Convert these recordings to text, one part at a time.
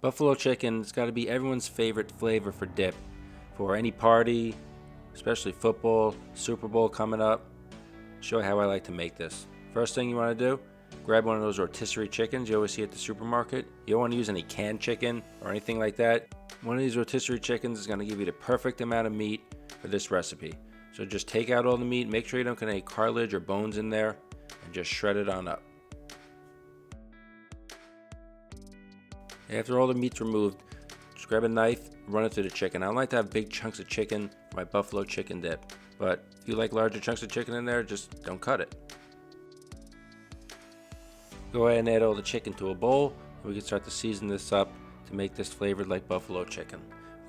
Buffalo chicken's got to be everyone's favorite flavor for dip for any party, especially football, Super Bowl coming up. Show you how I like to make this. First thing you want to do, grab one of those rotisserie chickens you always see at the supermarket. You don't want to use any canned chicken or anything like that. One of these rotisserie chickens is going to give you the perfect amount of meat for this recipe. So just take out all the meat, make sure you don't get any cartilage or bones in there, and just shred it on up. After all the meat's removed, just grab a knife, run it through the chicken. I don't like to have big chunks of chicken for my buffalo chicken dip, but if you like larger chunks of chicken in there, just don't cut it. Go ahead and add all the chicken to a bowl, and we can start to season this up to make this flavored like buffalo chicken.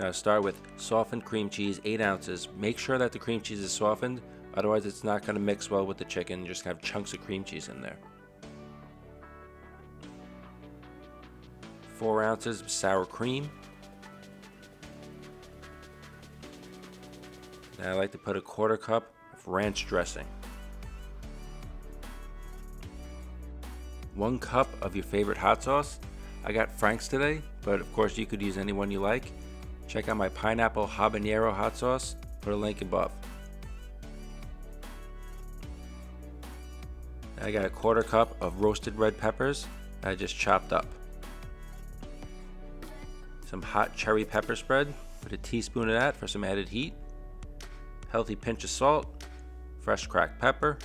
Now start with softened cream cheese, 8 ounces. Make sure that the cream cheese is softened, otherwise it's not going to mix well with the chicken. You're just going to have chunks of cream cheese in there. 4 ounces of sour cream. Now I like to put a 1/4 cup of ranch dressing. 1 cup of your favorite hot sauce. I got Frank's today, but of course you could use any one you like. Check out my pineapple habanero hot sauce. Put a link above. I got a 1/4 cup of roasted red peppers that I just chopped up. Some hot cherry pepper spread. Put a teaspoon of that for some added heat. Healthy pinch of salt. Fresh cracked pepper.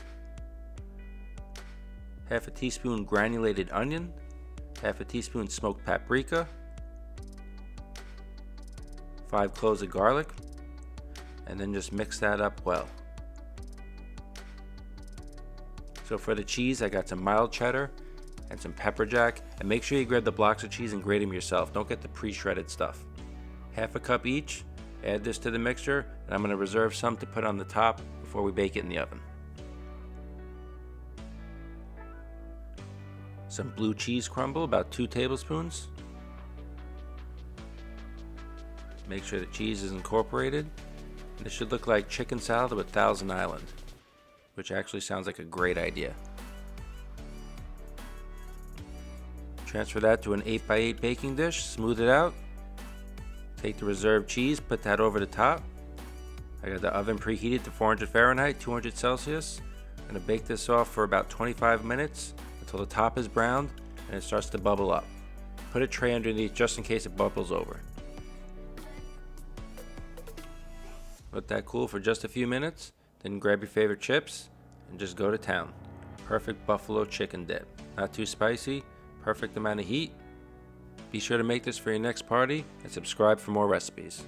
Half a teaspoon granulated onion. Half a teaspoon smoked paprika. 5 cloves of garlic. And then just mix that up well. So for the cheese, I got some mild cheddar and some pepperjack, and make sure you grab the blocks of cheese and grate them yourself. Don't get the pre-shredded stuff. 1/2 cup each. Add this to the mixture, and I'm going to reserve some to put on the top before we bake it in the oven. Some blue cheese crumble, about 2 tablespoons. Make sure the cheese is incorporated. And this should look like chicken salad with Thousand Island, which actually sounds like a great idea. Transfer that to an 8x8 baking dish, smooth it out. Take the reserved cheese, put that over the top. I got the oven preheated to 400 Fahrenheit, 200 Celsius. I'm going to bake this off for about 25 minutes until the top is browned and it starts to bubble up. Put a tray underneath just in case it bubbles over. Let that cool for just a few minutes, then grab your favorite chips and just go to town. Perfect buffalo chicken dip. Not too spicy, perfect amount of heat. Be sure to make this for your next party and subscribe for more recipes.